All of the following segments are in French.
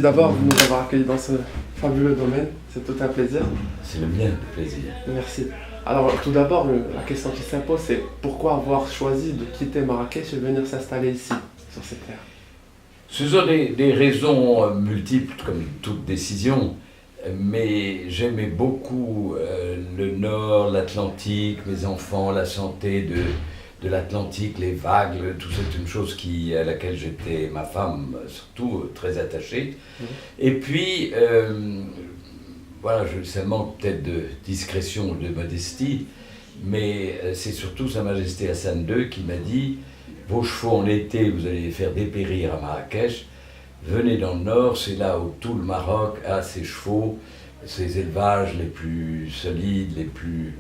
Merci d'abord de nous avoir accueillis dans ce fabuleux domaine. C'est tout un plaisir. C'est le mien, le plaisir. Merci. Alors, tout d'abord, la question qui s'impose, c'est pourquoi avoir choisi de quitter Marrakech et venir s'installer ici, sur cette terre? Ce sont des raisons multiples, comme toute décision, mais j'aimais beaucoup le Nord, l'Atlantique, mes enfants, la santé de l'Atlantique, les vagues, tout ça, c'est une chose à laquelle j'étais, ma femme surtout, très attachée. Et puis, voilà, ça manque peut-être de discrétion, de modestie, mais c'est surtout Sa Majesté Hassan II qui m'a dit « Vos chevaux en été, vous allez les faire dépérir à Marrakech, venez dans le Nord, c'est là où tout le Maroc a ses chevaux, ses élevages les plus solides, les plus... »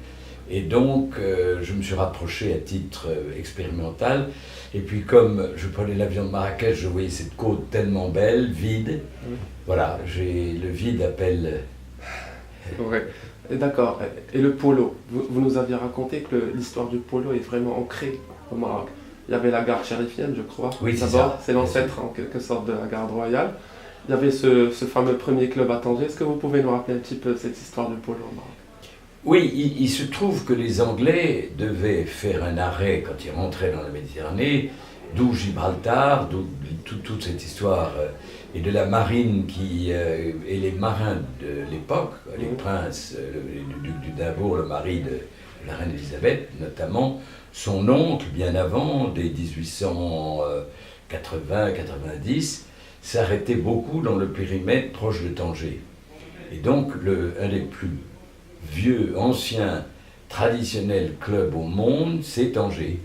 Et donc, je me suis rapproché à titre expérimental. Et puis, comme je prenais l'avion de Marrakech, je voyais cette côte tellement belle, vide. Oui. Voilà, le vide appelle... Oui, d'accord. Et le polo, vous nous aviez raconté que l'histoire du polo est vraiment ancrée au Maroc. Il y avait la garde chérifienne, je crois. Oui, c'est d'abord, ça. c'est l'ancêtre en quelque sorte de la garde royale. Il y avait ce fameux premier club à Tanger. Est-ce que vous pouvez nous rappeler un petit peu cette histoire du polo au Maroc? Oui, il se trouve que les Anglais devaient faire un arrêt quand ils rentraient dans la Méditerranée, d'où Gibraltar, d'où toute cette histoire, et de la marine et les marins de l'époque, les princes, le duc d'Édimbourg, le mari de la reine Elisabeth notamment, son oncle, bien avant, dès 1880-90, s'arrêtait beaucoup dans le périmètre proche de Tanger. Et donc, un des plus vieux, ancien, traditionnel club au monde, c'est Tanger,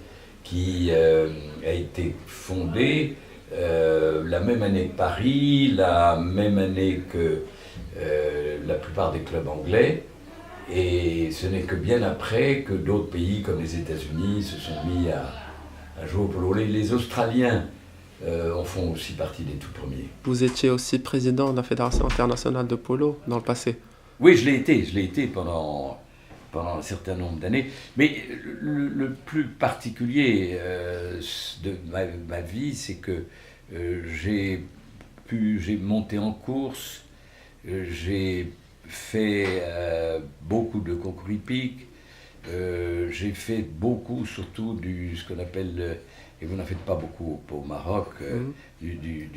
qui a été fondé la même année que Paris, la même année que la plupart des clubs anglais, et ce n'est que bien après que d'autres pays comme les États-Unis se sont mis à jouer au polo. Les Australiens en font aussi partie des tout premiers. Vous étiez aussi président de la Fédération internationale de polo dans le passé. Oui, je l'ai été pendant un certain nombre d'années. Mais le plus particulier de ma vie, c'est que j'ai monté en course, j'ai fait beaucoup de concours hippiques, j'ai fait beaucoup surtout ce qu'on appelle, et vous n'en faites pas beaucoup au Maroc, du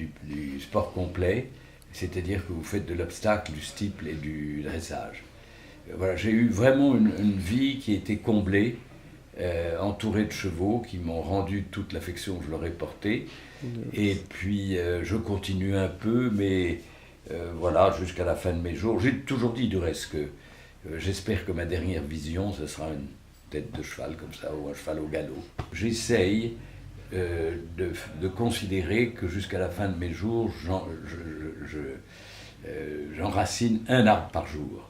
sport complet. C'est-à-dire que vous faites de l'obstacle, du steeple et du dressage. Voilà, j'ai eu vraiment une vie qui était comblée, entourée de chevaux qui m'ont rendu toute l'affection que je leur ai portée. Et puis, je continue un peu, mais voilà, jusqu'à la fin de mes jours. J'ai toujours dit du reste que j'espère que ma dernière vision, ce sera une tête de cheval comme ça, ou un cheval au galop. J'essaye de considérer que jusqu'à la fin de mes jours, j'enracine un arbre par jour.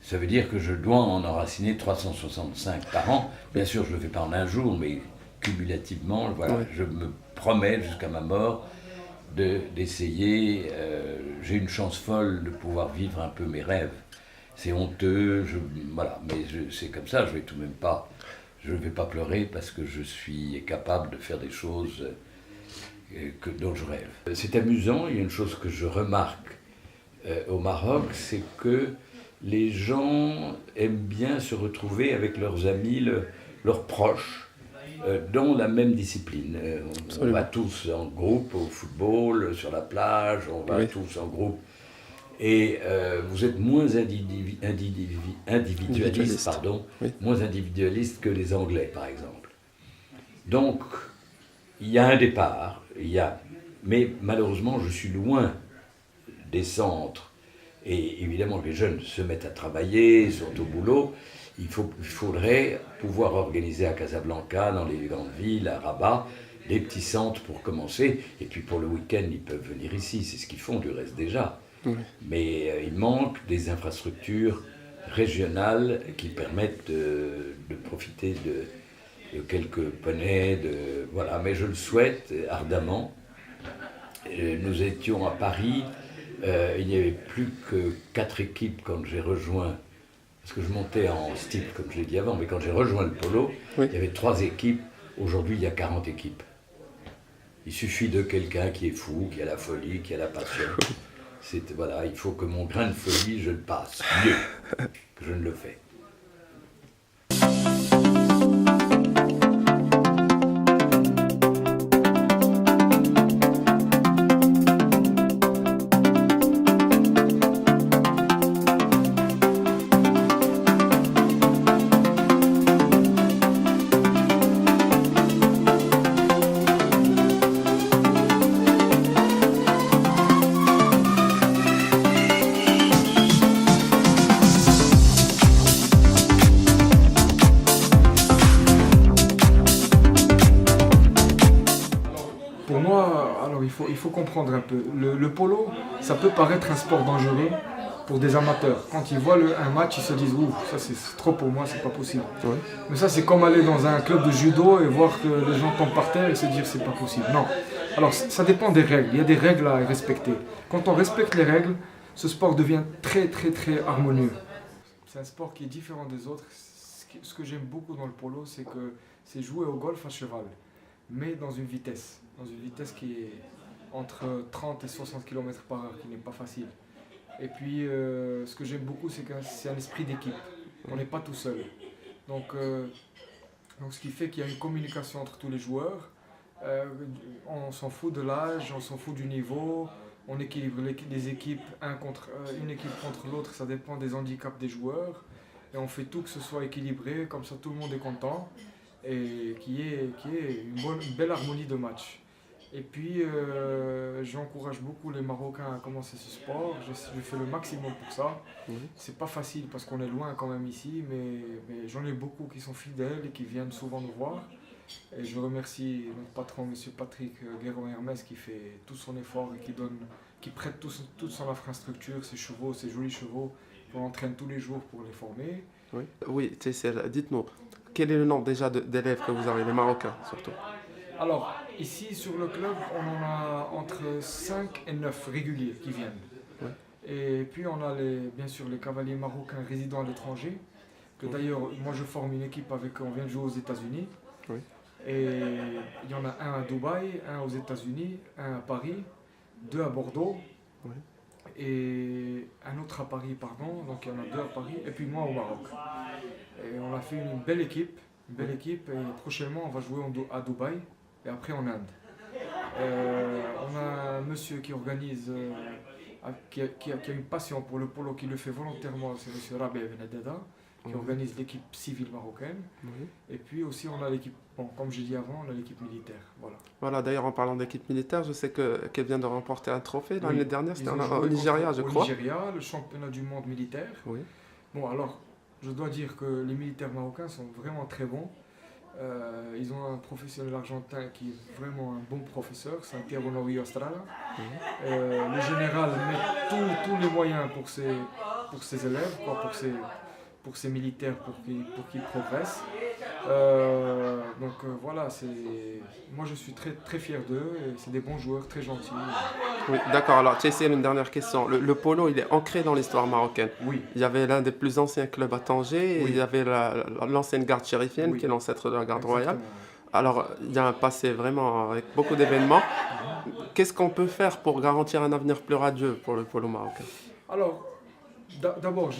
Ça veut dire que je dois en enraciner 365 par an. Bien sûr, je ne le fais pas en un jour, mais cumulativement, voilà, je me promets jusqu'à ma mort d'essayer. J'ai une chance folle de pouvoir vivre un peu mes rêves. C'est honteux, voilà, mais c'est comme ça, je ne vais tout de même pas... Je ne vais pas pleurer parce que je suis capable de faire des choses dont je rêve. C'est amusant, il y a une chose que je remarque au Maroc, c'est que les gens aiment bien se retrouver avec leurs amis, leurs proches, dans la même discipline. On va tous en groupe au football, sur la plage, on va tous en groupe. Et vous êtes moins individualiste, moins individualiste que les Anglais, par exemple. Donc, il y a un départ, mais malheureusement, je suis loin des centres. Et évidemment, les jeunes se mettent à travailler, sont au boulot. Il faudrait pouvoir organiser à Casablanca, dans les grandes villes, à Rabat, des petits centres pour commencer. Et puis pour le week-end, ils peuvent venir ici, c'est ce qu'ils font du reste déjà. Oui. Mais il manque des infrastructures régionales qui permettent de profiter de quelques poneys, voilà. Mais je le souhaite ardemment. Nous étions à Paris, il n'y avait plus que 4 équipes quand j'ai rejoint, parce que je montais en style, comme je l'ai dit avant, mais quand j'ai rejoint le polo, il y avait 3 équipes. Aujourd'hui, il y a 40 équipes. Il suffit de quelqu'un qui est fou, qui a la folie, qui a la passion. Voilà, il faut que mon grain de folie, je le passe mieux que je ne le fais. Pour moi, alors il faut comprendre un peu. Le polo, ça peut paraître un sport dangereux pour des amateurs. Quand ils voient un match, ils se disent ouh, ça c'est trop pour moi, c'est pas possible. Ouais. Mais ça, c'est comme aller dans un club de judo et voir que les gens tombent par terre et se dire c'est pas possible. Non. Alors ça dépend des règles. Il y a des règles à respecter. Quand on respecte les règles, ce sport devient très très très harmonieux. C'est un sport qui est différent des autres. Ce que j'aime beaucoup dans le polo, c'est que c'est jouer au golf à cheval, mais dans une vitesse qui est entre 30 et 60 km par heure, qui n'est pas facile. Et puis, ce que j'aime beaucoup, c'est que c'est un esprit d'équipe. On n'est pas tout seul. Donc, ce qui fait qu'il y a une communication entre tous les joueurs. On s'en fout de l'âge, on s'en fout du niveau. On équilibre les équipes, une équipe contre l'autre, ça dépend des handicaps des joueurs. Et on fait tout que ce soit équilibré, comme ça tout le monde est content. Et qui est une belle harmonie de match. Et puis, j'encourage beaucoup les Marocains à commencer ce sport. Je fais le maximum pour ça. C'est pas facile parce qu'on est loin quand même ici, mais j'en ai beaucoup qui sont fidèles et qui viennent souvent nous voir. Et je remercie notre patron, M. Patrick Guéron-Hermès, qui fait tout son effort et qui prête toute son infrastructure, ses chevaux, ses jolis chevaux, qu'on entraîne tous les jours pour les former. Oui, dites-nous, quel est le nombre déjà d'élèves que vous avez, les Marocains surtout? Alors, ici sur le club, on en a entre 5 et 9 réguliers qui viennent. Ouais. Et puis on a bien sûr les cavaliers marocains résidant à l'étranger, que d'ailleurs moi je forme une équipe avec, on vient de jouer aux États-Unis. Oui. Et il y en a un à Dubaï, un aux États-Unis, un à Paris, 2 à Bordeaux. Oui. Et un autre à Paris, pardon, donc il y en a 2 à Paris, et puis moi au Maroc. Et on a fait une belle équipe, et prochainement on va jouer à Dubaï et après en Inde. On a un monsieur qui organise, qui a une passion pour le polo, qui le fait volontairement, c'est monsieur Rabé Benededa, qui organise l'équipe civile marocaine. Oui. Et puis aussi on a l'équipe, comme j'ai dit avant, on a l'équipe militaire. Voilà, d'ailleurs en parlant d'équipe militaire, je sais qu'elle vient de remporter un trophée l'année dernière, c'était au Nigeria je crois. Au Nigeria, le championnat du monde militaire. Oui. Bon alors, je dois dire que les militaires marocains sont vraiment très bons. Ils ont un professionnel argentin qui est vraiment un bon professeur, Santiago Novillo Estrada. Le général met tous les moyens pour ses élèves, pour ses militaires, pour qu'ils progressent. Voilà, moi je suis très, très fier d'eux, et c'est des bons joueurs, très gentils. Oui, d'accord. Alors, Tchessé, une dernière question. Le polo, il est ancré dans l'histoire marocaine. Oui. Il y avait l'un des plus anciens clubs à Tanger, Oui. et il y avait l'ancienne garde chérifienne, Oui. qui est l'ancêtre de la garde Exactement. royale. Alors, il y a un passé vraiment avec beaucoup d'événements. Qu'est-ce qu'on peut faire pour garantir un avenir plus radieux pour le polo marocain? Alors, d'abord,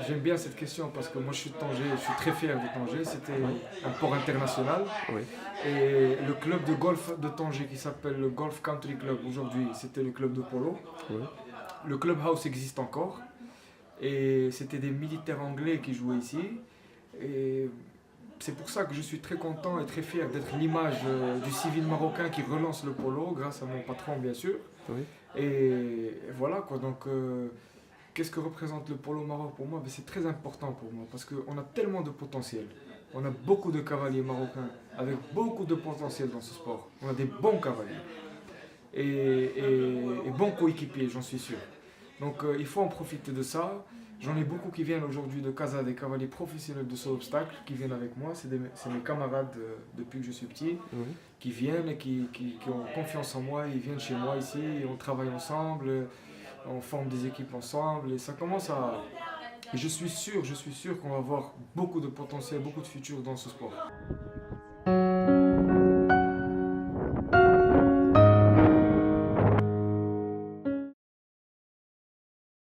j'aime bien cette question parce que moi je suis de Tanger, je suis très fier de Tanger. C'était un port international. Oui. Et le club de golf de Tanger qui s'appelle le Golf Country Club, aujourd'hui c'était le club de polo. Oui. Le clubhouse existe encore. Et c'était des militaires anglais qui jouaient ici. Et c'est pour ça que je suis très content et très fier d'être l'image du civil marocain qui relance le polo, grâce à mon patron bien sûr. Oui. Et voilà quoi, donc qu'est-ce que représente le polo au Maroc pour moi? C'est très important pour moi parce qu'on a tellement de potentiel. On a beaucoup de cavaliers marocains avec beaucoup de potentiel dans ce sport. On a des bons cavaliers et bons coéquipiers, j'en suis sûr. Donc il faut en profiter de ça. J'en ai beaucoup qui viennent aujourd'hui de Casa, des cavaliers professionnels de saut obstacle, qui viennent avec moi. C'est mes camarades depuis que je suis petit, qui viennent et qui ont confiance en moi. Ils viennent chez moi ici, et on travaille ensemble, on forme des équipes ensemble. Et ça commence à... Et je suis sûr qu'on va avoir beaucoup de potentiel, beaucoup de futur dans ce sport.